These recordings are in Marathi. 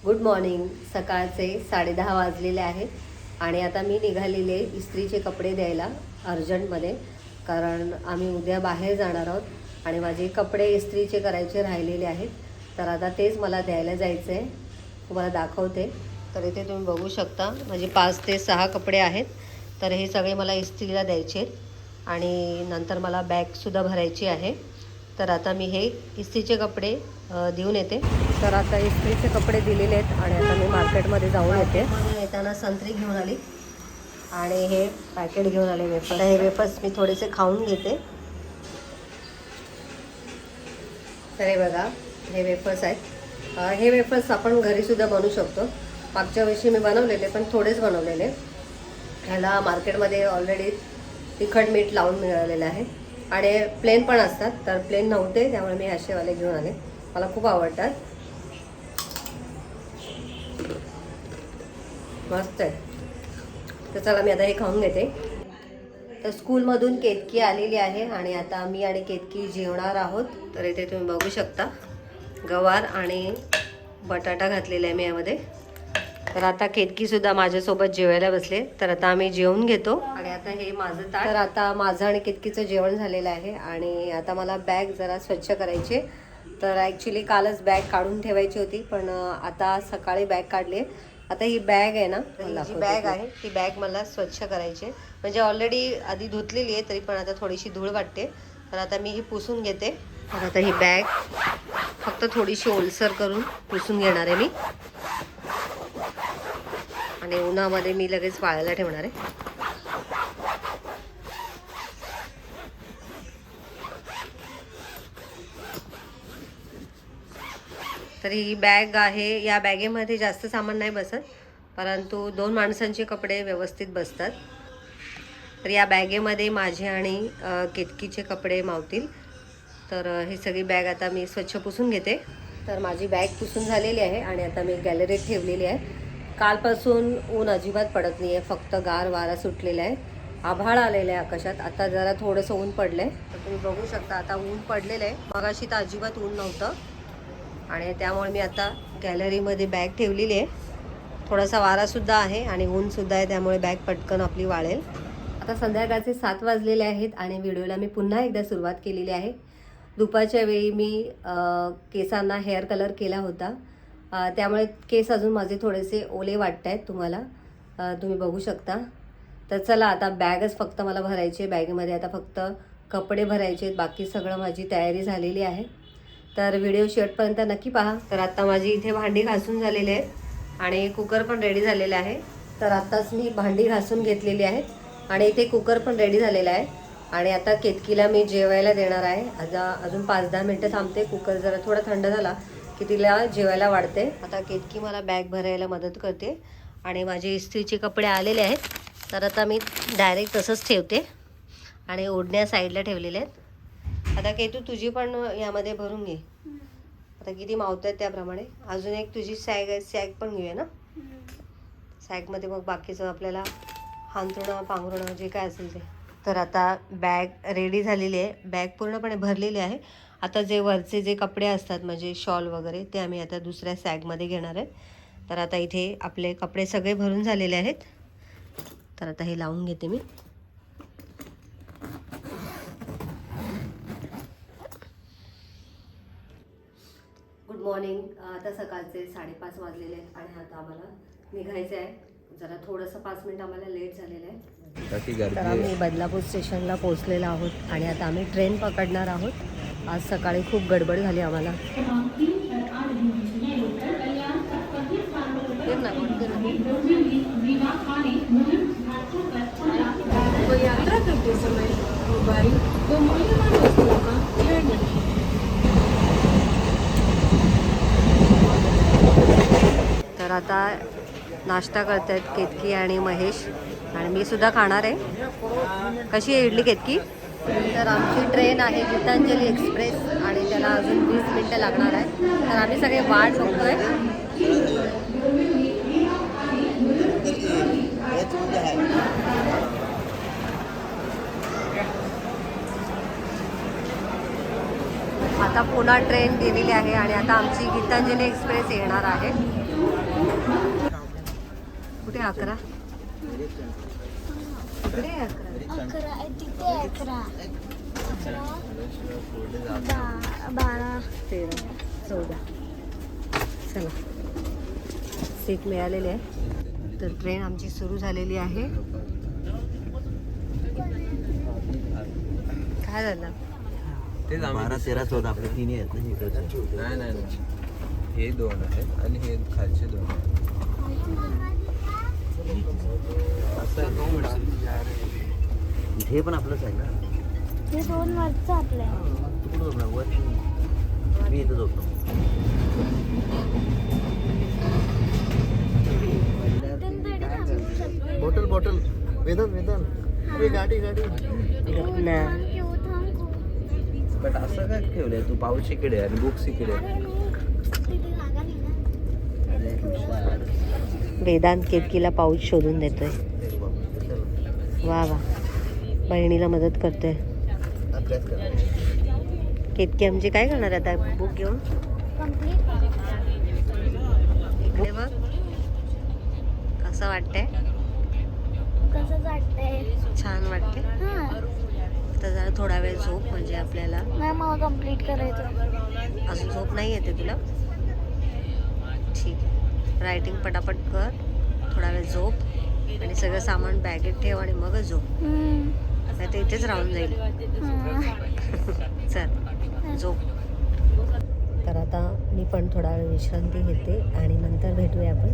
Good morning. सकाळचे 10:30 वाजलेले आहेत आणि आता मी निघालेले इस्त्रीचे कपडे द्यायला अर्जंटमध्ये, कारण आम्ही उद्या बाहेर जाणार आहोत आणि माझे कपडे इस्त्रीचे करायचे राहिलेले आहेत. तर आता तेच मला द्यायला जायचं आहे. तुम्हाला दाखवते. तर इथे तुम्ही बघू शकता माझे 5 ते 6 कपडे आहेत. तर हे सगळे मला इस्त्रीला द्यायचे आहेत आणि नंतर मला बॅगसुद्धा भरायची आहे. तर आता मी हे इस्त्रीचे कपडे देऊन येते. तर आता इस्त्रीचे कपडे दिलेले आहेत आणि आता मी मार्केटमध्ये जाऊन येते. येताना संत्री घेऊन आली आणि हे पॅकेट घेऊन आले वेफर. हे वेफर्स मी थोडेसे खाऊन घेते. तर हे बघा, हे वेफर्स आहेत. हे वेफर्स आपण घरीसुद्धा बनवू शकतो. मागच्या वर्षी मी बनवलेले, पण थोडेच बनवलेले. ह्याला मार्केटमध्ये ऑलरेडी तिखट मीठ लावून मिळालेलं आहे आणि प्लेन पण असतात. तर प्लेन नव्हते, त्यामुळे मी असेवाले घेऊन आले. मला खूप आवडतात. मस्त आहे. तर चला मी आता हे खाऊन घेते. तर स्कूलमधून केतकी आलेली आहे आणि आता मी आणि केतकी जेवणार आहोत. तर इथे तुम्ही बघू शकता गवार आणि बटाटा घातलेला आहे मी यामध्ये. तर आता केतकीसुद्धा माझ्यासोबत जेवायला बसले. तर आता आम्ही जेवून घेतो आणि आता हे माझं ताट. तर आता माझं आणि केतकीचं जेवण झालेलं आहे आणि आता मला बॅग जरा स्वच्छ करायची. तर ॲक्च्युली कालच बॅग काढून ठेवायची होती, पण आता सकाळी बॅग काढली. आता ही बॅग आहे ना, जी बॅग आहे ती बॅग मला स्वच्छ करायची. म्हणजे ऑलरेडी आधी धुतलेली आहे, तरी पण आता थोडीशी धूळ वाटते. तर आता मी ही पुसून घेते. तर आता ही बॅग फक्त थोडीशी ओलसर करून पुसून घेणार आहे मी आणि उन्हामध्ये मी लगेच वाळायला ठेवणार आहे. तर ही बॅग आहे. या बॅगेमध्ये जास्त सामान नाही बसत, परंतु 2 माणसांचे कपडे व्यवस्थित बसतात. तर या बॅगेमध्ये माझे आणि केतकीचे कपडे मावतील. तर ही सगळी बॅग आता मी स्वच्छ पुसून घेते. तर माझी बॅग पुसून झालेली आहे आणि आता मी गॅलरीत ठेवलेली आहे. कालपासून ऊन अजिबात पडत नाही आहे, फक्त गार वारा सुटलेला आहे. आभाळ आलेलं आहे आकाशात. आता जरा थोडंसं ऊन पडलं आहे. तर तुम्ही बघू शकता आता ऊन पडलेलं आहे. मगाशी तर अजिबात ऊन नव्हतं आणि त्यामुळे मी आता गॅलरीमध्ये बॅग ठेवलेली आहे. थोडासा वारासुद्धा आहे आणि ऊनसुद्धा आहे, त्यामुळे बॅग पटकन आपली वाळेल. आता संध्याकाळचे 7 वाजलेले आहेत आणि व्हिडिओला मी पुन्हा एकदा सुरुवात केलेली आहे. दुपारच्या वेळी मी केसांना हेअर कलर केला होता, त्यामुळे केस अजून माझे थोडेसे ओले वाटत आहेत तुम्हाला. तुम्ही बघू शकता. तर चला आता बॅगच फक्त मला भरायची आहे. बॅगेमध्ये आता फक्त कपडे भरायचे आहेत. बाकी सगळं माझी तयारी झालेली आहे. तर व्हिडिओ शेवटपर्यंत नक्की पहा. तर आता माझी इथे भांडी घासून झालेली आहेत आणि कुकर पण रेडी झालेलं आहे. तर आत्ताच मी भांडी घासून घेतलेली आहेत आणि इथे कुकर पण रेडी झालेला आहे आणि आता केतकीला मी जेवायला देणार आहे. अजून 5-10 मिनटं थांबते. कुकर जरा थोडा थंड झाला की तिला जेवायला वाढते. आता केतकी मला बॅग भरायला मदत करते आणि माझे इस्त्रीचे कपडे आलेले आहेत. तर आता मी डायरेक्ट तसंच ठेवते आणि ओढण्या साईडला ठेवलेल्या आहेत. आता केतू तुझी पण यामध्ये भरून घे. आता किती मावत आहेत त्याप्रमाणे. अजून एक तुझी सॅग पण घेऊया ना. सॅगमध्ये मग बाकीचं आपल्याला हांतरुणं पांघरुणं जे काय असेल ते. तर आता बॅग रेडी झालेली आहे. बॅग पूर्णपणे भरलेली आहे. आता जे वरचे जे कपडे असतात म्हणजे शॉल वगैरे, ते आम्ही आता दुसऱ्या सॅगमध्ये घेणार आहे. तर आता इथे आपले कपडे सगळे भरून झालेले आहेत. तर आता हे लावून घेते मी. Good morning. आता सकाळचे 5:30 वाजलेले आहेत आणि आता आम्हाला निघायचं आहे. जरा थोडंसं 5 मिनिट आम्हाला लेट झालेलं आहे. तर आम्ही बदलापूर स्टेशनला पोहोचलेलो आहोत आणि आता आम्ही ट्रेन पकडणार आहोत. आज सकाळी खूप गडबड झाली आम्हाला. यात्रा करते समय मोबाइल व मूल्यवान वस्तुओं का ध्यान रखें. तर आता नाश्ता करत आहेत केतकी आणि महेश आणि मी सुद्धा खाणार आहे. कशी आहे इडली केतकी? तर आमची ट्रेन आहे गीतांजली एक्सप्रेस आणि त्याला अजून 20 मिनटं लागणार आहे. तर आम्ही सगळे वाट बघतोय. आता पुन्हा ट्रेन गेलेली आहे आणि आता आमची गीतांजली एक्सप्रेस येणार आहे. कुठे 11? कुठे आहे 11? 11 तिथे 11 12 13 14. चला सीट मिळालेली आहे. तर ट्रेन आमची सुरू झालेली आहे. काय झालं? ते 12, 13, 14 आपले तिन्ही आहेत ना इकडचे. नाही हे 2 आहेत आणि हे खालचे 2 आहेत. हे पण आपलंच आहे ना. हे 2 वरचं आपलं आहे. तू कुठं झोपला? वर मी इथं झोपतो. बॉटल वेदन अरे गाडी बट असं काय ठेवलंय तू? पाऊच इकडे आणि बुक्स इकडे. वेदांत केतकीला पाऊच शोधून देतोय. वा वा, बहिणीला मदत करतोय. अभ्यास करा. केतकी आमची काय करणार आता बुक घेऊन? इकडे बघ कसं वाटतंय? कसं वाटतंय? छान वाटते. आता जरा थोडा वेळ झोप, म्हणजे आपल्याला नाही मला कम्प्लीट करायचं. अजून झोप नाही येते तुला? ठीक आहे, रायटिंग पटापट कर, थोडा वेळ झोप आणि सगळं सामान बॅगेत ठेव आणि मगच झोप. नाही तर इथेच राहून जाईल. चल झोप. तर आता मी पण थोडा वेळ विश्रांती घेते आणि नंतर भेटूया आपण.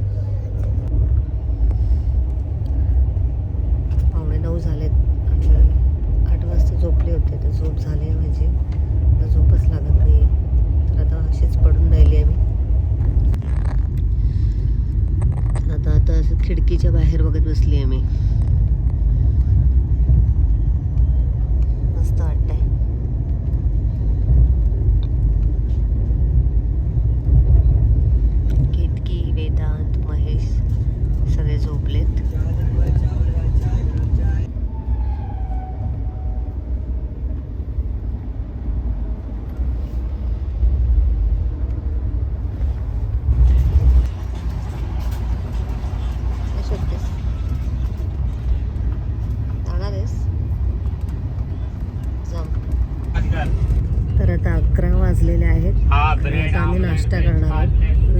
9:15 झालेत आणि 8 वाजता झोपले होते, तर झोप झाली म्हणजे आता झोपच लागत नाही. तर आता अशीच पडून राहिली आहे मी. तर आता असं खिडकीच्या बाहेर बघत बसली आहे मी. मस्त वाटतंय. केतकी, वेदांत, महेश सगळे झोपलेत. तर आता 11 वाजलेले आहेत. आता आम्ही नाश्ता करणार आहोत.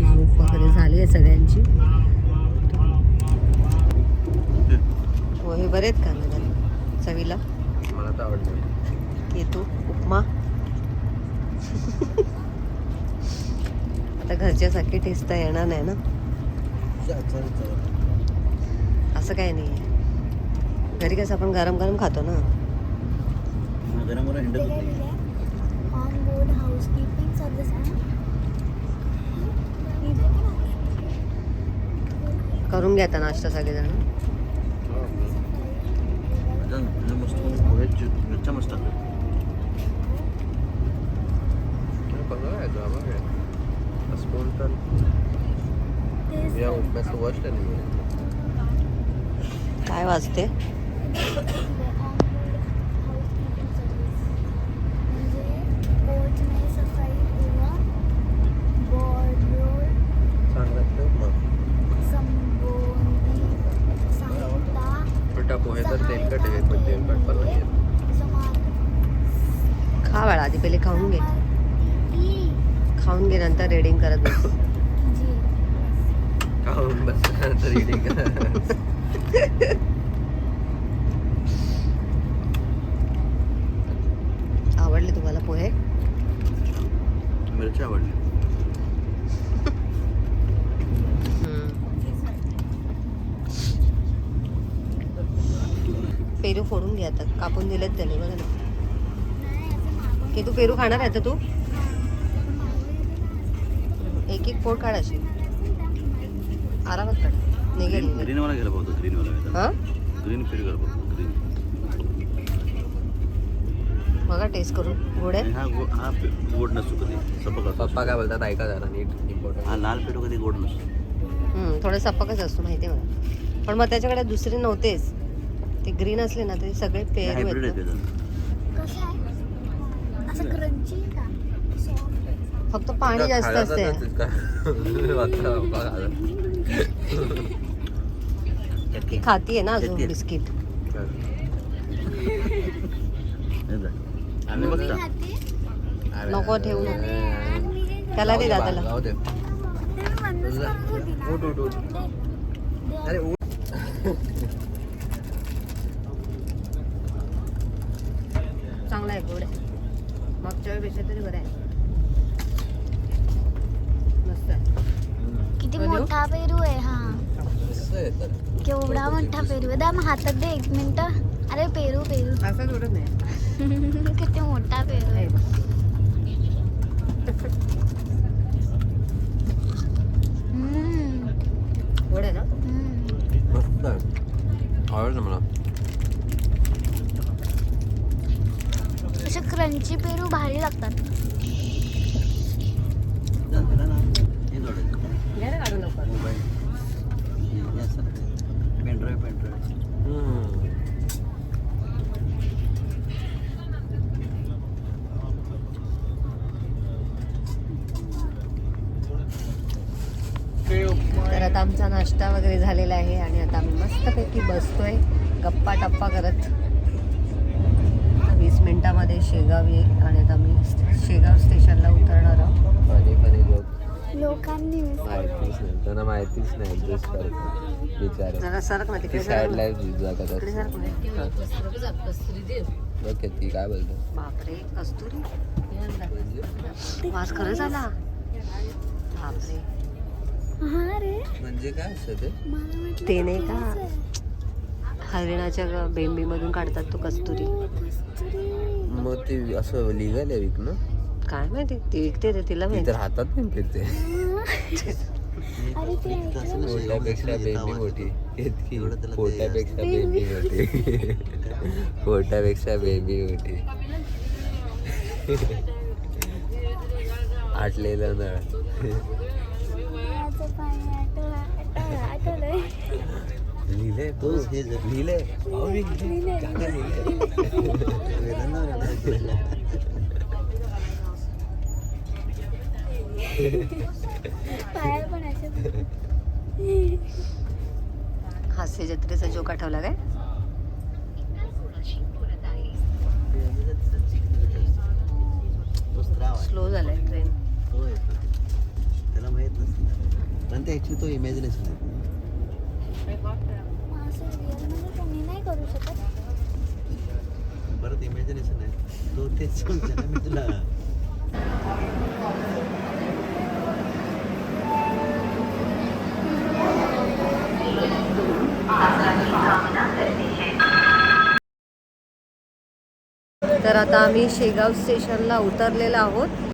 झोप वगैरे झाली आहे सगळ्यांची. हे बरेच का ना चवीला? मला तर आवडलं. येतो उपमा. आता घरच्यासारखी टेस्ट येणार नाही ना? असं काही नाही आहे. घरी कसं आपण गरम गरम खातो ना. गरम हिंडत होती. ऑन बोर्ड हाऊसकीपिंग सर्व्हिस करून घ्या आता नाश्ता सगळेजण. मस्त मिरच्या मस्त स्पून तर या उपम्याचं वर्स्ट नाही. काय वाजते? छोटा पोहे तर तेलकट आहेत, पण तेलकट पण नाही आहेत. खा बाळा, आधी पहिले खाऊन घे. खाऊन घे, नंतर रेडिंग करत बस. खाऊन बस तर eating. आवडले तुम्हाला पोहे? मिरच्या आवडल्या. पेरू फोडून घे आता. कापून दिलेत त्याने बघा ना. की तू पेरू खाणार आहे तर तू एक एक फोड काढ अशी आरामात काढ. निघेल ग्रीन वाला गेला पाहतो. ग्रीन वाला हां ग्रीन पेरू गेला पाहतो. ग्रीन बघा टेस्ट करून. गोड आहे? हा गोड नसतो कधी. सपक असतो. पप्पा काय बोलतात ऐका जरा नीट इम्पॉर्टंट. हा लाल पेरू कधी गोड नसतो. थोडं सपकच असतो माहिती आहे मला. पण मग त्याच्याकडे दुसरे नव्हतेच. ते ग्रीन असले ना तरी सगळे पेरू हायब्रिड आहेत येते ना. कसं आहे? असं क्रंची का? फक्त पाणी जास्त असते. ती खातीये ना अजून चटके. बिस्किट. आणि बघ ना. नको ठेवू नको. त्याला दे दादाला. जाऊ दे. उठ, उठ, उठ. अरे उठ. चांगला आहे गोड आहे. मागच्या वेळेपेक्षा तरी बरं आहे. मस्त आहे. किती अरे. मोठा पेरू आहे हा. कसं आहे तर? केवढा मोठा पेरू आहे. मग हातात दे 1 मिनिट. अरे पेरू पेरू असं थोडं नाही. किती मोठा पेरू आहे. गोड आहे ना. मस्त आहे. आवडलं मला. असे क्रंची पेरू भारी लागतात. घ्या ना काढून लवकर. पेनड्राईव्ह तर आता आमचा नाश्ता वगैरे झालेला आहे आणि आता आम्ही मस्तपैकी बसतोय गप्पा टप्पा करत. 20 मिनिटामध्ये शेगाव येईल आणि आता आम्ही शेगाव स्टेशनला उतरणार आहोत. फनी फनी लोक लोकांनी माहितीच नाही, त्यांना माहितीच नाही ऍडजस्ट करतात बिचारे. जरा सरक ना ती तिकडे साईड सरक ना. लाईफ जातात. तिकडे सरक ना. बघ ती काय बोलतो. बापरे कस्तुरी वास खरंच आला. बापरे हा रे म्हणजे काय असतं ते? मला वाटलं ते नाही का तेच आहे. हरिणाच्या बेंबीमधून काढतात तो कस्तुरी. कस्तुरी. मग ते असं लिगल आहे विकणं? काय माहिती ती विकते ते तिला ती माहिती. तर हातात पण फिरते. अरे ते ऐकलं पोटापेक्षा बेंबी मोठी. इतकी एवढं त्याला ते पोटापेक्षा बेंबी मोठी. पोटापेक्षा बेंबी मोठी. आटलेलं नळ. माझं पाणी आठवलंय. लिहिले तोच हे जर- लिहिले काय लिहिले? पाया पण असे हास्य जत्रेचा जोक आठवला काय? तो स्त्राव आहे. स्लो झालाय ट्रेन. तो येतो. त्याला माहित नसतं पण ते ऍक्च्युली तो इमॅजिनेशन आहे. असं रिअलमध्ये तुम्ही नाही करू शकत. परत इमॅजिनेशन आहे तो तेच सांगतो ना मी तुला. तर आता आम्ही शेगाव स्टेशनला उतरलेलो आहोत.